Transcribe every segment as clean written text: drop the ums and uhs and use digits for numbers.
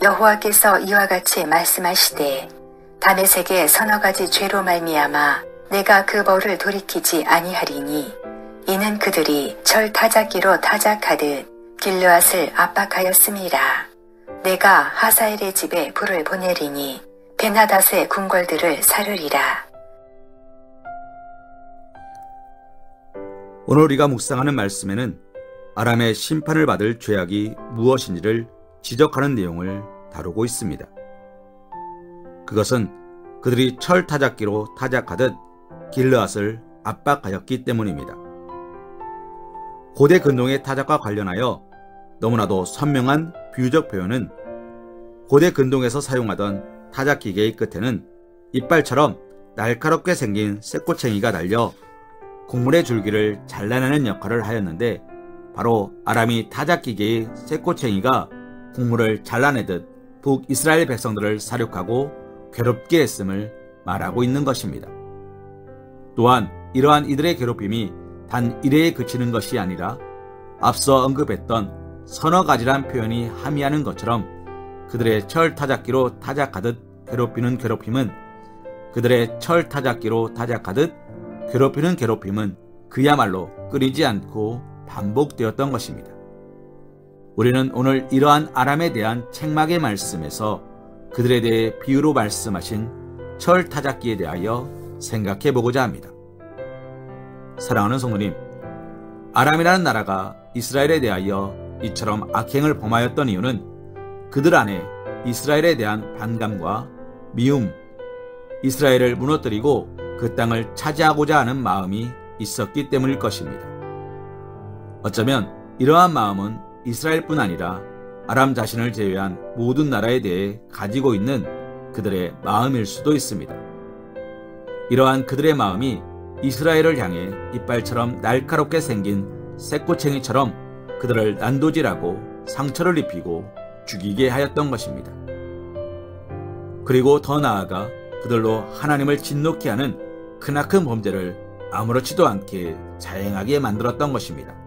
여호와께서 이와 같이 말씀하시되 다메섹의 서너 가지 죄로 말미암아 내가 그 벌을 돌이키지 아니하리니 이는 그들이 절 타작기로 타작하듯 길르앗을 압박하였음이라. 내가 하사엘의 집에 불을 보내리니 벤하닷의 궁궐들을 사르리라. 오늘 우리가 묵상하는 말씀에는 아람의 심판을 받을 죄악이 무엇인지를 지적하는 내용을 다루고 있습니다. 그것은 그들이 철 타작기로 타작하듯 길르앗을 압박하였기 때문입니다. 고대 근동의 타작과 관련하여 너무나도 선명한 비유적 표현은 고대 근동에서 사용하던 타작 기계의 끝에는 이빨처럼 날카롭게 생긴 쇠꼬챙이가 달려 곡물의 줄기를 잘라내는 역할을 하였는데, 바로 아람이 타작 기계의 쇠꼬챙이가 곡물을 잘라내듯 북이스라엘 백성들을 사륙하고 괴롭게 했음을 말하고 있는 것입니다. 또한 이러한 이들의 괴롭힘이 단 이래에 그치는 것이 아니라 앞서 언급했던 서너 가지란 표현이 함의하는 것처럼 그들의 철 타작기로 타작하듯 괴롭히는 괴롭힘은 그들의 철 타작기로 타작하듯 괴롭히는 괴롭힘은 그야말로 끊이지 않고 반복되었던 것입니다. 우리는 오늘 이러한 아람에 대한 책망의 말씀에서 그들에 대해 비유로 말씀하신 철 타작기에 대하여 생각해 보고자 합니다. 사랑하는 성도님, 아람이라는 나라가 이스라엘에 대하여 이처럼 악행을 범하였던 이유는 그들 안에 이스라엘에 대한 반감과 미움, 이스라엘을 무너뜨리고 그 땅을 차지하고자 하는 마음이 있었기 때문일 것입니다. 어쩌면 이러한 마음은 이스라엘뿐 아니라 아람 자신을 제외한 모든 나라에 대해 가지고 있는 그들의 마음일 수도 있습니다. 이러한 그들의 마음이 이스라엘을 향해 이빨처럼 날카롭게 생긴 쇠꼬챙이처럼 그들을 난도질하고 상처를 입히고 죽이게 하였던 것입니다. 그리고 더 나아가 그들로 하나님을 진노케 하는 크나큰 범죄를 아무렇지도 않게 자행하게 만들었던 것입니다.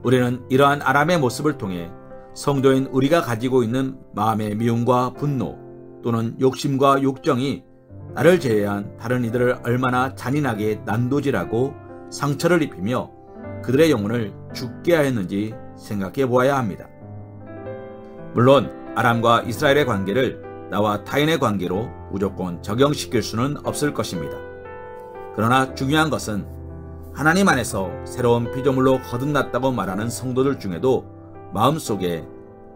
우리는 이러한 아람의 모습을 통해 성도인 우리가 가지고 있는 마음의 미움과 분노 또는 욕심과 욕정이 나를 제외한 다른 이들을 얼마나 잔인하게 난도질하고 상처를 입히며 그들의 영혼을 죽게 하였는지 생각해 보아야 합니다. 물론 아람과 이스라엘의 관계를 나와 타인의 관계로 무조건 적용시킬 수는 없을 것입니다. 그러나 중요한 것은 하나님 안에서 새로운 피조물로 거듭났다고 말하는 성도들 중에도 마음속에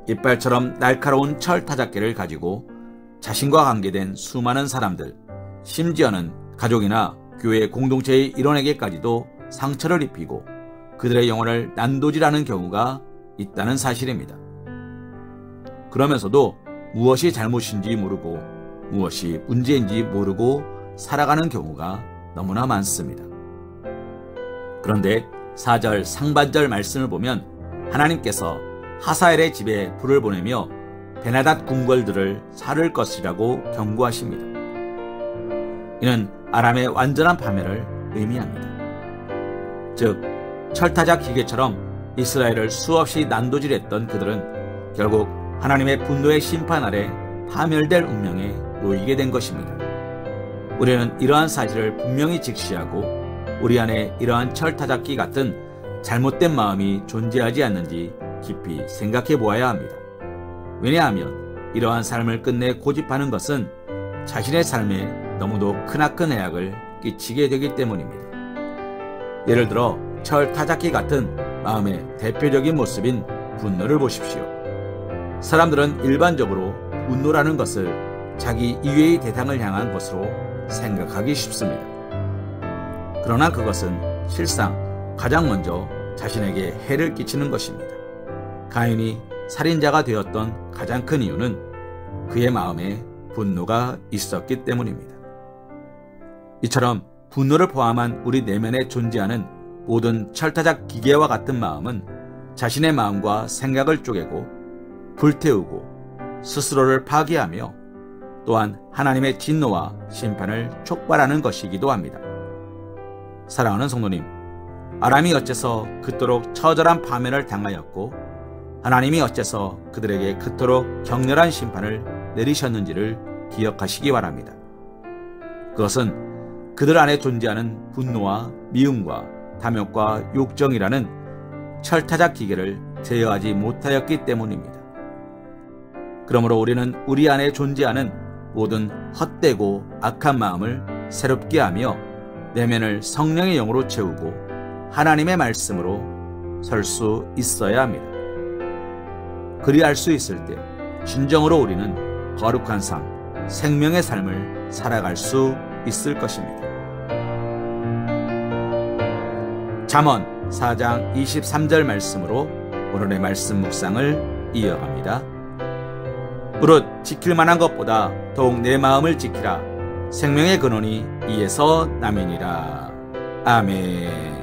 이빨처럼 날카로운 철 타작기를 가지고 자신과 관계된 수많은 사람들, 심지어는 가족이나 교회 공동체의 일원에게까지도 상처를 입히고 그들의 영혼을 난도질하는 경우가 있다는 사실입니다. 그러면서도 무엇이 잘못인지 모르고 무엇이 문제인지 모르고 살아가는 경우가 너무나 많습니다. 그런데 4절 상반절 말씀을 보면 하나님께서 하사엘의 집에 불을 보내며 벤하닷 궁궐들을 사를 것이라고 경고하십니다. 이는 아람의 완전한 파멸을 의미합니다. 즉 철타작 기계처럼 이스라엘을 수없이 난도질했던 그들은 결국 하나님의 분노의 심판 아래 파멸될 운명에 놓이게 된 것입니다. 우리는 이러한 사실을 분명히 직시하고 우리 안에 이러한 철타작기 같은 잘못된 마음이 존재하지 않는지 깊이 생각해 보아야 합니다. 왜냐하면 이러한 삶을 끝내 고집하는 것은 자신의 삶에 너무도 크나큰 해악을 끼치게 되기 때문입니다. 예를 들어 철타작기 같은 마음의 대표적인 모습인 분노를 보십시오. 사람들은 일반적으로 분노라는 것을 자기 이외의 대상을 향한 것으로 생각하기 쉽습니다. 그러나 그것은 실상 가장 먼저 자신에게 해를 끼치는 것입니다. 가인이 살인자가 되었던 가장 큰 이유는 그의 마음에 분노가 있었기 때문입니다. 이처럼 분노를 포함한 우리 내면에 존재하는 모든 철타작 기계와 같은 마음은 자신의 마음과 생각을 쪼개고 불태우고 스스로를 파괴하며 또한 하나님의 진노와 심판을 촉발하는 것이기도 합니다. 사랑하는 성도님, 아람이 어째서 그토록 처절한 파멸을 당하였고 하나님이 어째서 그들에게 그토록 격렬한 심판을 내리셨는지를 기억하시기 바랍니다. 그것은 그들 안에 존재하는 분노와 미움과 탐욕과 욕정이라는 철타작 기계를 제어하지 못하였기 때문입니다. 그러므로 우리는 우리 안에 존재하는 모든 헛되고 악한 마음을 새롭게 하며 내면을 성령의 영으로 채우고 하나님의 말씀으로 설 수 있어야 합니다. 그리할 수 있을 때 진정으로 우리는 거룩한 삶, 생명의 삶을 살아갈 수 있을 것입니다. 잠언 4장 23절 말씀으로 오늘의 말씀 묵상을 이어갑니다. 무릇 지킬 만한 것보다 더욱 내 마음을 지키라. 생명의 근원이 이에서 남이니라. 아멘.